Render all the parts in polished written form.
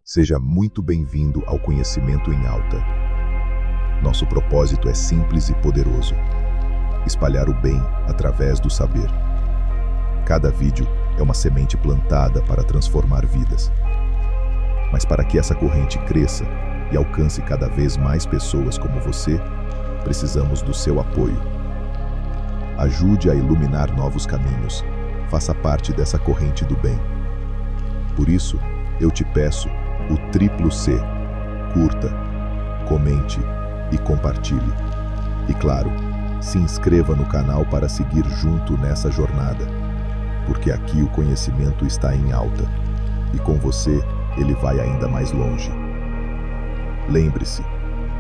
Seja muito bem-vindo ao Conhecimento em Alta. Nosso propósito é simples e poderoso: espalhar o bem através do saber. Cada vídeo é uma semente plantada para transformar vidas. Mas para que essa corrente cresça e alcance cada vez mais pessoas como você, precisamos do seu apoio. Ajude a iluminar novos caminhos. Faça parte dessa corrente do bem. Por isso, eu te peço o triplo C. Curta, comente e compartilhe. E claro, se inscreva no canal para seguir junto nessa jornada, porque aqui o conhecimento está em alta, e com você ele vai ainda mais longe. Lembre-se,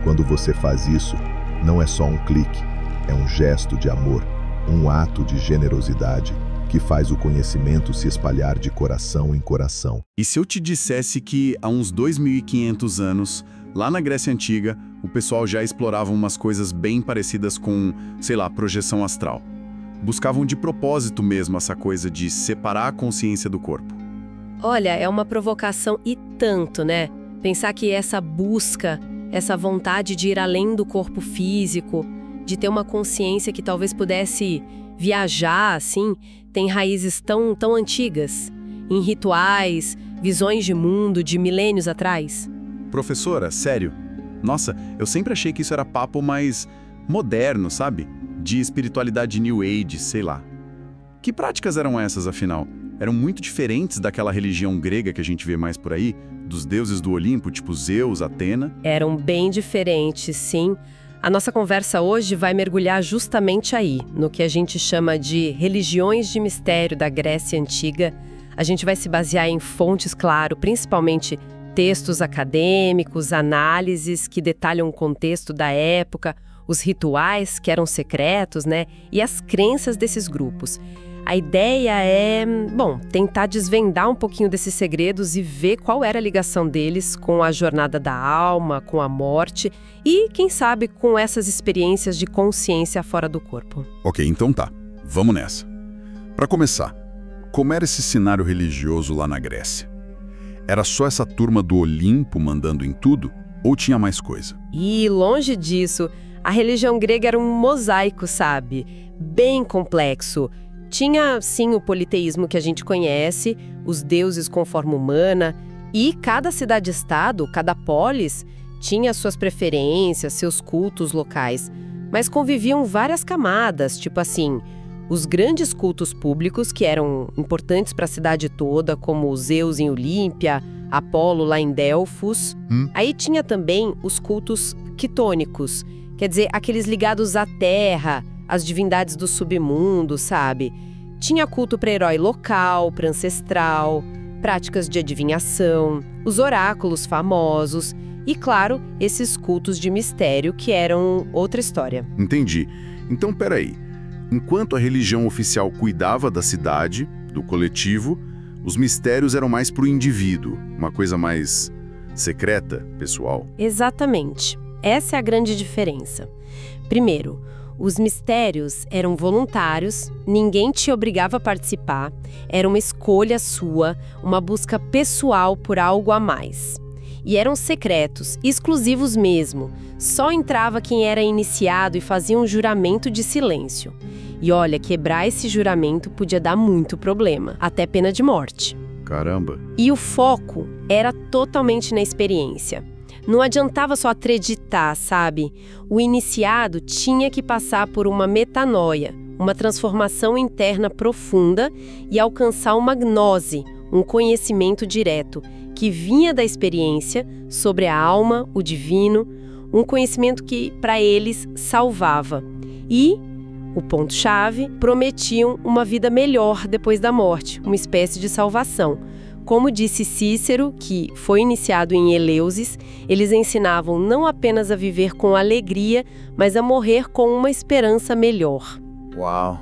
quando você faz isso, não é só um clique, é um gesto de amor, um ato de generosidade que faz o conhecimento se espalhar de coração em coração. E se eu te dissesse que há uns 2.500 anos, lá na Grécia Antiga, o pessoal já explorava umas coisas bem parecidas com, sei lá, projeção astral. Buscavam de propósito mesmo essa coisa de separar a consciência do corpo. Olha, é uma provocação e tanto, né? Pensar que essa busca, essa vontade de ir além do corpo físico, de ter uma consciência que talvez pudesse viajar, assim, tem raízes tão antigas, em rituais, visões de mundo de milênios atrás. Professora, sério? Nossa, eu sempre achei que isso era papo mais moderno, sabe? De espiritualidade New Age, sei lá. Que práticas eram essas, afinal? Eram muito diferentes daquela religião grega que a gente vê mais por aí, dos deuses do Olimpo, tipo Zeus, Atena? Eram bem diferentes, sim. A nossa conversa hoje vai mergulhar justamente aí, no que a gente chama de religiões de mistério da Grécia Antiga. A gente vai se basear em fontes, claro, principalmente textos acadêmicos, análises que detalham o contexto da época, os rituais que eram secretos, né, e as crenças desses grupos. A ideia é, tentar desvendar um pouquinho desses segredos e ver qual era a ligação deles com a jornada da alma, com a morte e, quem sabe, com essas experiências de consciência fora do corpo. Ok, então tá. Vamos nessa. Para começar, como era esse cenário religioso lá na Grécia? Era só essa turma do Olimpo mandando em tudo? Ou tinha mais coisa? E, longe disso, a religião grega era um mosaico, sabe? Bem complexo. Tinha, sim, o politeísmo que a gente conhece, os deuses com forma humana, e cada cidade-estado, cada polis, tinha suas preferências, seus cultos locais. Mas conviviam várias camadas, tipo assim, os grandes cultos públicos, que eram importantes para a cidade toda, como Zeus em Olímpia, Apolo lá em Delfos. Aí tinha também os cultos quitônicos, quer dizer, aqueles ligados à terra, as divindades do submundo, sabe? Tinha culto para herói local, para ancestral, práticas de adivinhação, os oráculos famosos e, claro, esses cultos de mistério que eram outra história. Entendi. Então, peraí. Enquanto a religião oficial cuidava da cidade, do coletivo, os mistérios eram mais para o indivíduo, uma coisa mais secreta, pessoal. Exatamente. Essa é a grande diferença. Primeiro, os mistérios eram voluntários, ninguém te obrigava a participar, era uma escolha sua, uma busca pessoal por algo a mais. E eram secretos, exclusivos mesmo, só entrava quem era iniciado e fazia um juramento de silêncio. E olha, quebrar esse juramento podia dar muito problema, até pena de morte. Caramba! E o foco era totalmente na experiência. Não adiantava só acreditar, sabe? O iniciado tinha que passar por uma metanoia, uma transformação interna profunda e alcançar uma gnose, um conhecimento direto, que vinha da experiência sobre a alma, o divino, um conhecimento que, para eles, salvava. E, o ponto-chave, prometiam uma vida melhor depois da morte, uma espécie de salvação. Como disse Cícero, que foi iniciado em Eleusis, eles ensinavam não apenas a viver com alegria, mas a morrer com uma esperança melhor. Uau!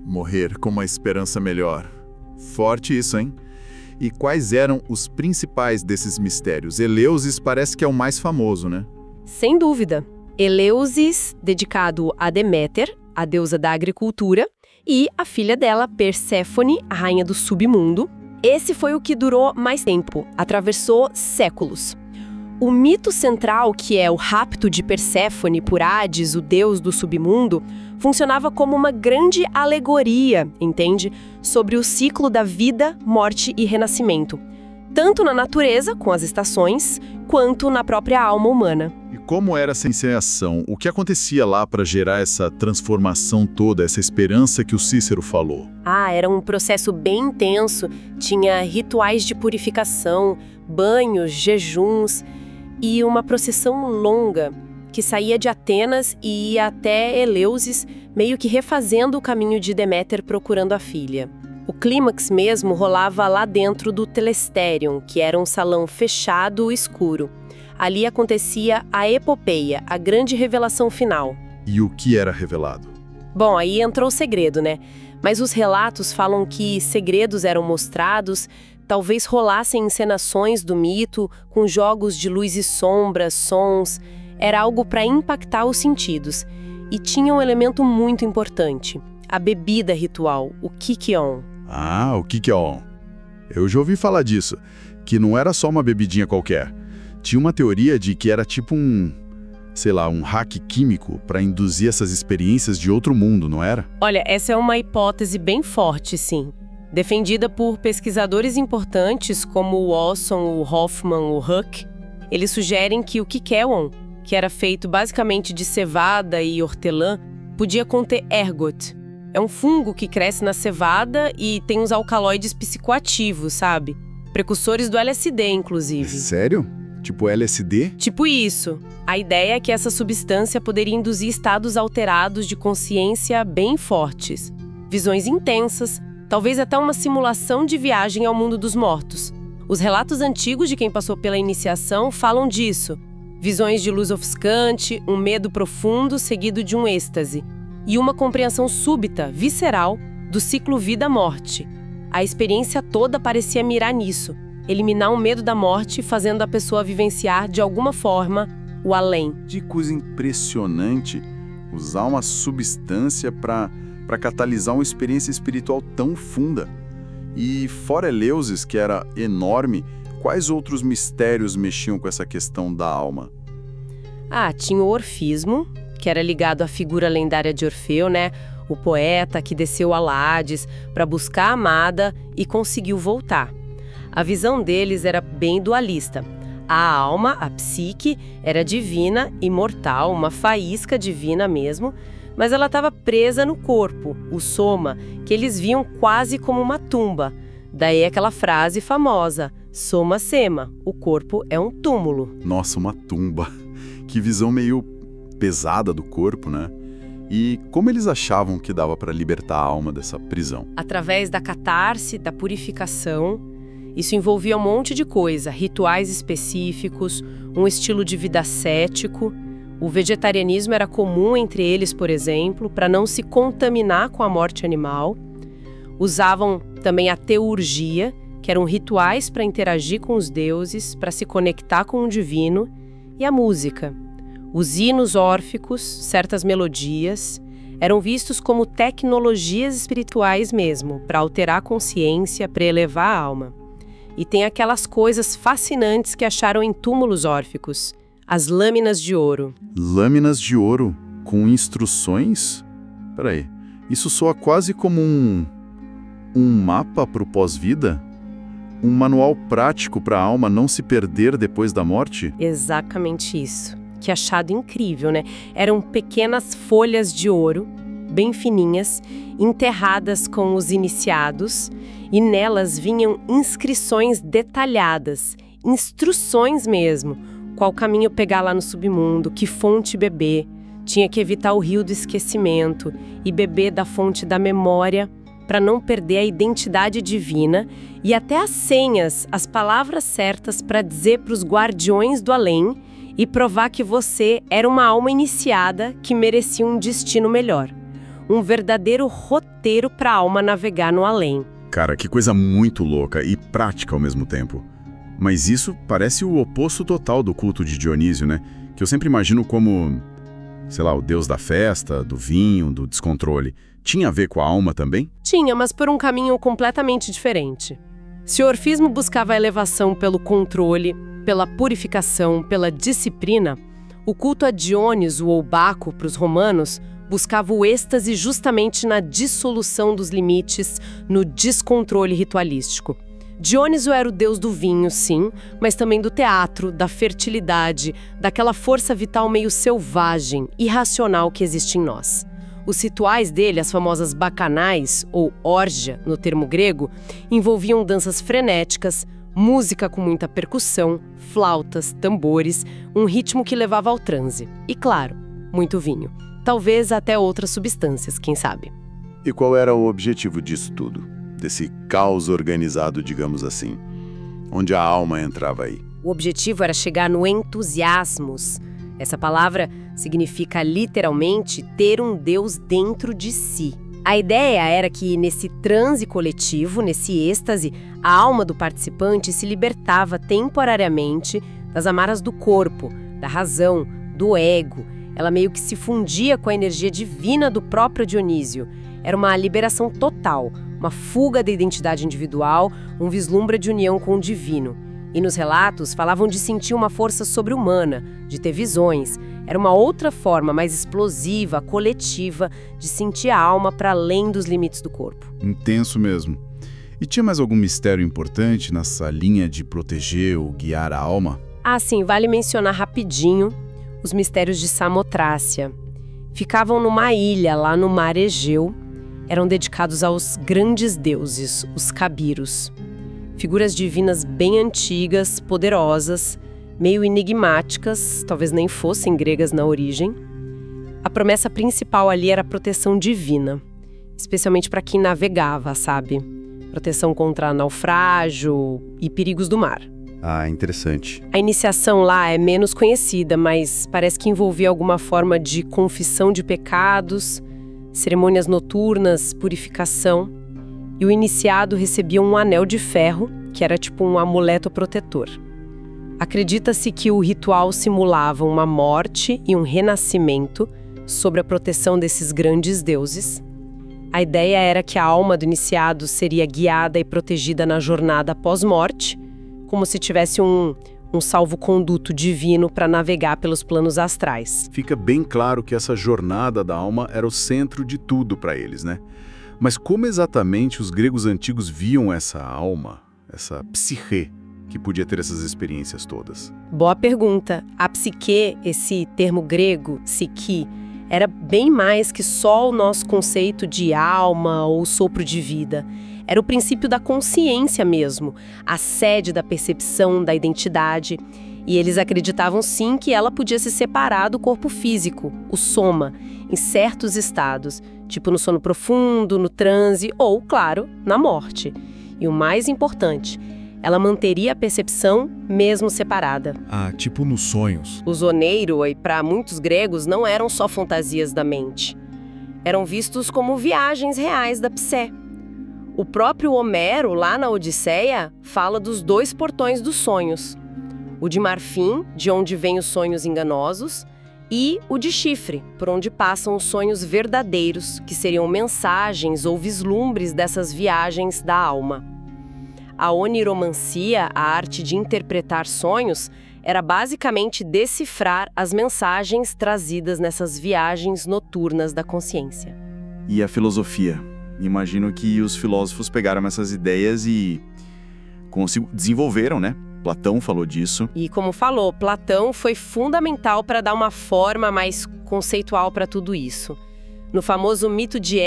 Morrer com uma esperança melhor. Forte isso, hein? E quais eram os principais desses mistérios? Eleusis parece que é o mais famoso, né? Sem dúvida. Eleusis, dedicado a Deméter, a deusa da agricultura, e a filha dela, Perséfone, a rainha do submundo. Esse foi o que durou mais tempo, atravessou séculos. O mito central, que é o rapto de Perséfone por Hades, o deus do submundo, funcionava como uma grande alegoria, entende? Sobre o ciclo da vida, morte e renascimento. Tanto na natureza, com as estações, quanto na própria alma humana. E como era essa encenação? O que acontecia lá para gerar essa transformação toda, essa esperança que o Cícero falou? Era um processo bem intenso. Tinha rituais de purificação, banhos, jejuns e uma procissão longa que saía de Atenas e ia até Eleusis, meio que refazendo o caminho de Deméter procurando a filha. O clímax mesmo rolava lá dentro do Telesterion, que era um salão fechado e escuro. Ali acontecia a epopeia, a grande revelação final. E o que era revelado? Bom, aí entrou o segredo, né? Mas os relatos falam que segredos eram mostrados, talvez rolassem encenações do mito, com jogos de luz e sombra, sons. Era algo para impactar os sentidos. E tinha um elemento muito importante, a bebida ritual, o Kykeon. O Kykeon. Eu já ouvi falar disso, que não era só uma bebidinha qualquer. Tinha uma teoria de que era tipo um hack químico para induzir essas experiências de outro mundo, não era? Olha, essa é uma hipótese bem forte, sim. Defendida por pesquisadores importantes como o Wasson, o Hoffman, o Huck. Eles sugerem que o Kykeon, que era feito basicamente de cevada e hortelã, podia conter ergot. É um fungo que cresce na cevada e tem uns alcaloides psicoativos, sabe? Precursores do LSD, inclusive. Sério? Tipo LSD? Tipo isso. A ideia é que essa substância poderia induzir estados alterados de consciência bem fortes. Visões intensas, talvez até uma simulação de viagem ao mundo dos mortos. Os relatos antigos de quem passou pela iniciação falam disso. Visões de luz ofuscante, um medo profundo seguido de um êxtase. E uma compreensão súbita, visceral, do ciclo vida-morte. A experiência toda parecia mirar nisso, eliminar o medo da morte, fazendo a pessoa vivenciar, de alguma forma, o além. Que coisa impressionante usar uma substância para catalisar uma experiência espiritual tão funda. E fora Eleusis, que era enorme, quais outros mistérios mexiam com essa questão da alma? Tinha o orfismo, que era ligado à figura lendária de Orfeu, né? O poeta que desceu a Hades para buscar a amada e conseguiu voltar. A visão deles era bem dualista. A alma, a psique, era divina, imortal, uma faísca divina mesmo, mas ela estava presa no corpo, o soma, que eles viam quase como uma tumba. Daí aquela frase famosa, soma sema, o corpo é um túmulo. Nossa, uma tumba. Que visão meio pesada do corpo, né? E como eles achavam que dava para libertar a alma dessa prisão? Através da catarse, da purificação. Isso envolvia um monte de coisa, rituais específicos, um estilo de vida ascético. O vegetarianismo era comum entre eles, por exemplo, para não se contaminar com a morte animal. Usavam também a teurgia, que eram rituais para interagir com os deuses, para se conectar com o divino, e a música. Os hinos órficos, certas melodias, eram vistos como tecnologias espirituais mesmo, para alterar a consciência, para elevar a alma. E tem aquelas coisas fascinantes que acharam em túmulos órficos, as lâminas de ouro. Lâminas de ouro com instruções? Peraí, isso soa quase como um mapa para o pós-vida? Um manual prático para a alma não se perder depois da morte? Exatamente isso. Que achado incrível, né? Eram pequenas folhas de ouro, bem fininhas, enterradas com os iniciados, e nelas vinham inscrições detalhadas, instruções mesmo, qual caminho pegar lá no submundo, que fonte beber, tinha que evitar o rio do esquecimento e beber da fonte da memória para não perder a identidade divina, e até as senhas, as palavras certas para dizer para os guardiões do além e provar que você era uma alma iniciada que merecia um destino melhor. Um verdadeiro roteiro para a alma navegar no além. Cara, que coisa muito louca e prática ao mesmo tempo. Mas isso parece o oposto total do culto de Dionísio, né? Que eu sempre imagino como, o deus da festa, do vinho, do descontrole. Tinha a ver com a alma também? Tinha, mas por um caminho completamente diferente. Se o orfismo buscava a elevação pelo controle, pela purificação, pela disciplina, o culto a Dióniso ou Baco para os romanos buscava o êxtase justamente na dissolução dos limites, no descontrole ritualístico. Dióniso era o deus do vinho, sim, mas também do teatro, da fertilidade, daquela força vital meio selvagem, irracional que existe em nós. Os rituais dele, as famosas bacanais, ou órgia, no termo grego, envolviam danças frenéticas, música com muita percussão, flautas, tambores, um ritmo que levava ao transe. E, claro, muito vinho. Talvez até outras substâncias, quem sabe. E qual era o objetivo disso tudo? Desse caos organizado, digamos assim? Onde a alma entrava aí? O objetivo era chegar no entusiasmos. Essa palavra significa literalmente ter um Deus dentro de si. A ideia era que nesse transe coletivo, nesse êxtase, a alma do participante se libertava temporariamente das amarras do corpo, da razão, do ego. Ela meio que se fundia com a energia divina do próprio Dionísio. Era uma liberação total, uma fuga da identidade individual, um vislumbre de união com o divino. E nos relatos falavam de sentir uma força sobre-humana, de ter visões. Era uma outra forma mais explosiva, coletiva, de sentir a alma para além dos limites do corpo. Intenso mesmo. E tinha mais algum mistério importante nessa linha de proteger ou guiar a alma? Ah, sim, vale mencionar rapidinho os mistérios de Samotrácia. Ficavam numa ilha lá no mar Egeu. Eram dedicados aos grandes deuses, os cabiros. Figuras divinas bem antigas, poderosas, meio enigmáticas, talvez nem fossem gregas na origem. A promessa principal ali era a proteção divina, especialmente para quem navegava, sabe? Proteção contra naufrágio e perigos do mar. Ah, interessante. A iniciação lá é menos conhecida, mas parece que envolvia alguma forma de confissão de pecados, cerimônias noturnas, purificação. E o iniciado recebia um anel de ferro, que era tipo um amuleto protetor. Acredita-se que o ritual simulava uma morte e um renascimento sob a proteção desses grandes deuses. A ideia era que a alma do iniciado seria guiada e protegida na jornada pós-morte, como se tivesse um salvo-conduto divino para navegar pelos planos astrais. Fica bem claro que essa jornada da alma era o centro de tudo para eles, né? Mas como exatamente os gregos antigos viam essa alma, essa psique, que podia ter essas experiências todas? Boa pergunta. A psique, esse termo grego, psique, era bem mais que só o nosso conceito de alma ou sopro de vida. Era o princípio da consciência mesmo, a sede da percepção, da identidade. E eles acreditavam sim que ela podia se separar do corpo físico, o soma, em certos estados, tipo no sono profundo, no transe ou, claro, na morte. E o mais importante, ela manteria a percepção mesmo separada. Ah, tipo nos sonhos. Os oneiro, para muitos gregos, não eram só fantasias da mente. Eram vistos como viagens reais da psé. O próprio Homero, lá na Odisseia, fala dos 2 portões dos sonhos. O de marfim, de onde vêm os sonhos enganosos, e o de chifre, por onde passam os sonhos verdadeiros, que seriam mensagens ou vislumbres dessas viagens da alma. A oniromancia, a arte de interpretar sonhos, era basicamente decifrar as mensagens trazidas nessas viagens noturnas da consciência. E a filosofia? Imagino que os filósofos pegaram essas ideias e desenvolveram, né? Platão falou disso. E como falou, Platão foi fundamental para dar uma forma mais conceitual para tudo isso. No famoso mito de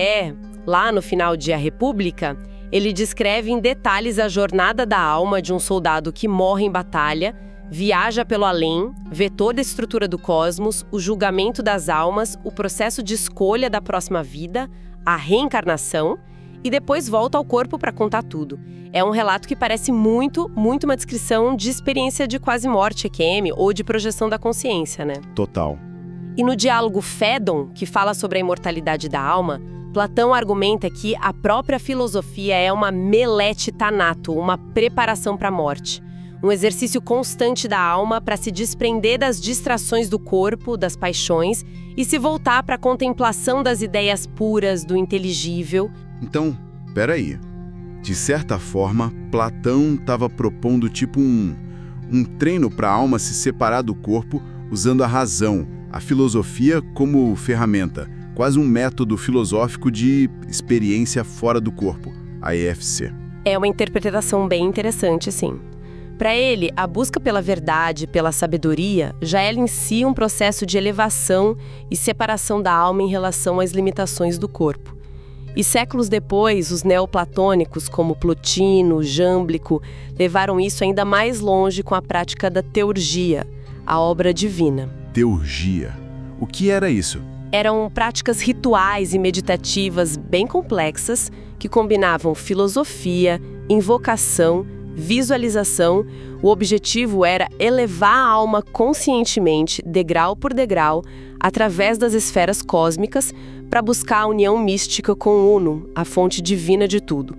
lá no final de A República, ele descreve em detalhes a jornada da alma de um soldado que morre em batalha, viaja pelo além, vê toda a estrutura do cosmos, o julgamento das almas, o processo de escolha da próxima vida, a reencarnação, e depois volta ao corpo para contar tudo. É um relato que parece muito uma descrição de experiência de quase morte, EQM, ou de projeção da consciência, né? Total. E no diálogo Fédon, que fala sobre a imortalidade da alma, Platão argumenta que a própria filosofia é uma melete thanato, uma preparação para a morte. Um exercício constante da alma para se desprender das distrações do corpo, das paixões, e se voltar para a contemplação das ideias puras, do inteligível. Então, peraí. De certa forma, Platão estava propondo tipo um treino para a alma se separar do corpo usando a razão, a filosofia como ferramenta, quase um método filosófico de experiência fora do corpo, a EFC. É uma interpretação bem interessante, sim. Para ele, a busca pela verdade, pela sabedoria, já é em si um processo de elevação e separação da alma em relação às limitações do corpo. E séculos depois, os neoplatônicos, como Plotino, Jâmblico, levaram isso ainda mais longe com a prática da teurgia, a obra divina. Teurgia. O que era isso? Eram práticas rituais e meditativas bem complexas que combinavam filosofia, invocação, visualização. O objetivo era elevar a alma conscientemente, degrau por degrau, através das esferas cósmicas, para buscar a união mística com o Uno, a fonte divina de tudo.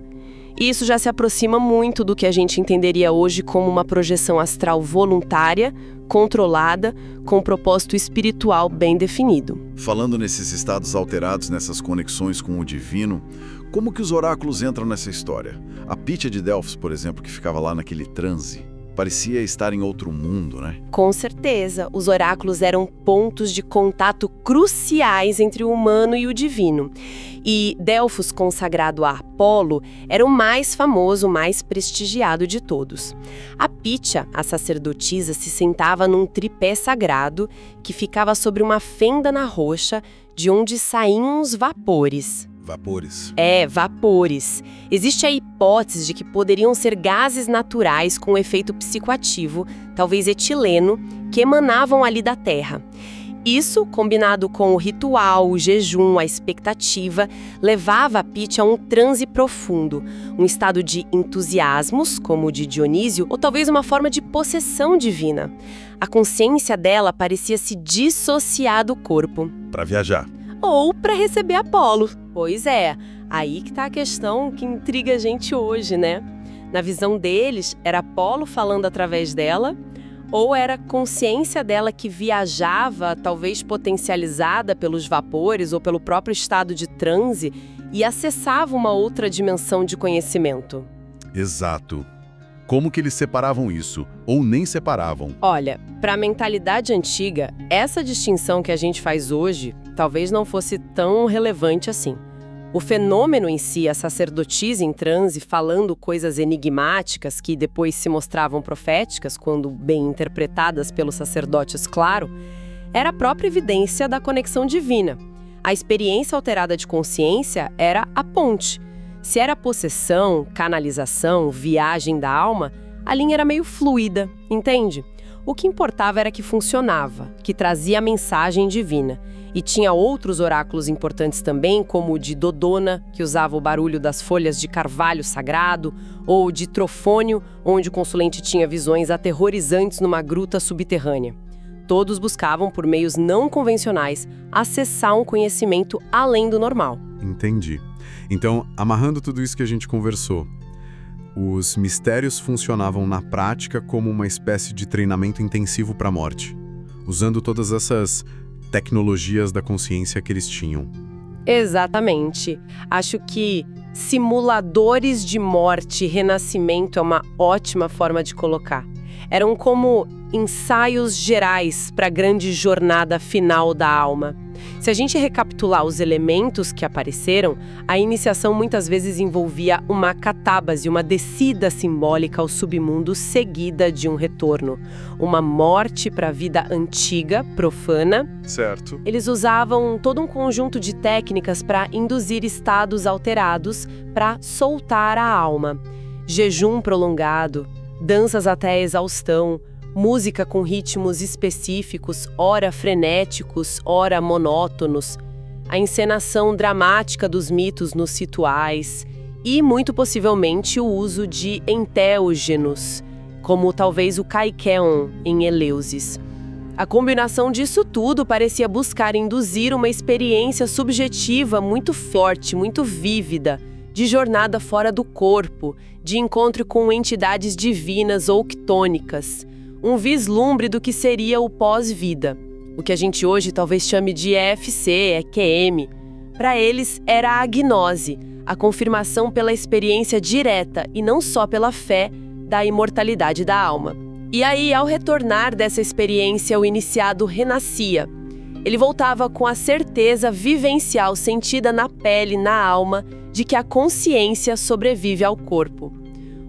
E isso já se aproxima muito do que a gente entenderia hoje como uma projeção astral voluntária, controlada, com um propósito espiritual bem definido. Falando nesses estados alterados, nessas conexões com o divino, como que os oráculos entram nessa história? A Pythia de Delfos, por exemplo, que ficava lá naquele transe, parecia estar em outro mundo, né? Com certeza, os oráculos eram pontos de contato cruciais entre o humano e o divino. E Delfos, consagrado a Apolo, era o mais famoso, mais prestigiado de todos. A Pythia, a sacerdotisa, se sentava num tripé sagrado que ficava sobre uma fenda na rocha, de onde saíam os vapores. Vapores. Vapores. Existe a hipótese de que poderiam ser gases naturais com efeito psicoativo, talvez etileno, que emanavam ali da terra. Isso, combinado com o ritual, o jejum, a expectativa, levava a Pythia a um transe profundo, um estado de entusiasmos, como o de Dionísio, ou talvez uma forma de possessão divina. A consciência dela parecia se dissociar do corpo. Para viajar. Ou para receber Apolo. Pois é, aí que está a questão que intriga a gente hoje, né? Na visão deles, era Apolo falando através dela, ou era a consciência dela que viajava, talvez potencializada pelos vapores ou pelo próprio estado de transe, e acessava uma outra dimensão de conhecimento. Exato. Como que eles separavam isso? Ou nem separavam? Olha, para a mentalidade antiga, essa distinção que a gente faz hoje talvez não fosse tão relevante assim. O fenômeno em si, a sacerdotisa em transe, falando coisas enigmáticas que depois se mostravam proféticas, quando bem interpretadas pelos sacerdotes, claro, era a própria evidência da conexão divina. A experiência alterada de consciência era a ponte. Se era possessão, canalização, viagem da alma, a linha era meio fluida, entende? O que importava era que funcionava, que trazia a mensagem divina. E tinha outros oráculos importantes também, como o de Dodona, que usava o barulho das folhas de carvalho sagrado, ou o de Trofônio, onde o consulente tinha visões aterrorizantes numa gruta subterrânea. Todos buscavam, por meios não convencionais, acessar um conhecimento além do normal. Entendi. Então, amarrando tudo isso que a gente conversou, os mistérios funcionavam na prática como uma espécie de treinamento intensivo para a morte, usando todas essas tecnologias da consciência que eles tinham. Exatamente. Acho que simuladores de morte e renascimento é uma ótima forma de colocar. Eram como ensaios gerais para a grande jornada final da alma. Se a gente recapitular os elementos que apareceram, a iniciação muitas vezes envolvia uma catábase, uma descida simbólica ao submundo seguida de um retorno. Uma morte para a vida antiga, profana. Certo. Eles usavam todo um conjunto de técnicas para induzir estados alterados para soltar a alma. Jejum prolongado, danças até a exaustão, música com ritmos específicos, ora frenéticos, ora monótonos, a encenação dramática dos mitos nos rituais e, muito possivelmente, o uso de enteógenos, como talvez o Kaikéon em Eleusis. A combinação disso tudo parecia buscar induzir uma experiência subjetiva muito forte, muito vívida, de jornada fora do corpo, de encontro com entidades divinas ou ctônicas, um vislumbre do que seria o pós-vida, o que a gente hoje talvez chame de EFC, EQM. Para eles era a gnose, a confirmação pela experiência direta e não só pela fé da imortalidade da alma. E aí, ao retornar dessa experiência, o iniciado renascia. Ele voltava com a certeza vivencial sentida na pele, na alma, de que a consciência sobrevive ao corpo.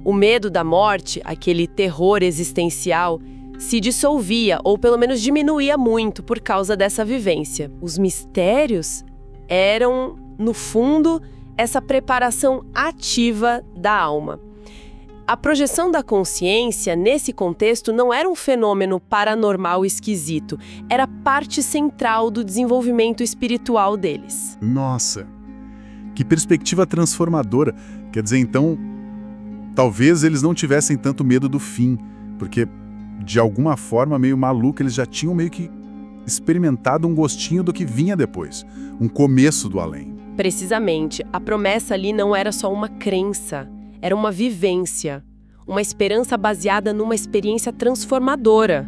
O medo da morte, aquele terror existencial, se dissolvia ou pelo menos diminuía muito por causa dessa vivência. Os mistérios eram, no fundo, essa preparação ativa da alma. A projeção da consciência, nesse contexto, não era um fenômeno paranormal esquisito, era parte central do desenvolvimento espiritual deles. Nossa, que perspectiva transformadora. Quer dizer, então, talvez eles não tivessem tanto medo do fim, porque, de alguma forma, meio maluca, eles já tinham meio que experimentado um gostinho do que vinha depois, um começo do além. Precisamente, a promessa ali não era só uma crença, era uma vivência, uma esperança baseada numa experiência transformadora.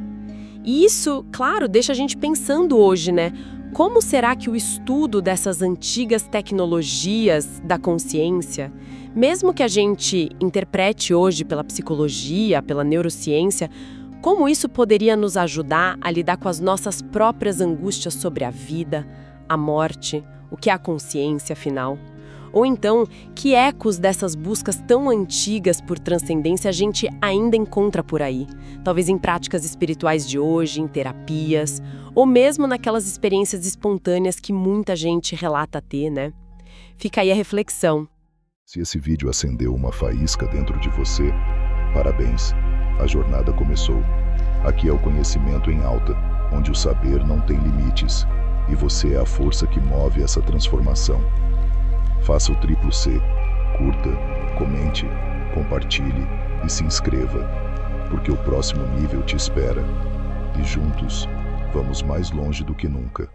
E isso, claro, deixa a gente pensando hoje, né? Como será que o estudo dessas antigas tecnologias da consciência, mesmo que a gente interprete hoje pela psicologia, pela neurociência, como isso poderia nos ajudar a lidar com as nossas próprias angústias sobre a vida, a morte, o que é a consciência, afinal? Ou então, que ecos dessas buscas tão antigas por transcendência a gente ainda encontra por aí? Talvez em práticas espirituais de hoje, em terapias, ou mesmo naquelas experiências espontâneas que muita gente relata ter, né? Fica aí a reflexão. Se esse vídeo acendeu uma faísca dentro de você, parabéns, a jornada começou. Aqui é o conhecimento em alta, onde o saber não tem limites, e você é a força que move essa transformação. Faça o triplo C, curta, comente, compartilhe e se inscreva, porque o próximo nível te espera. E juntos, vamos mais longe do que nunca.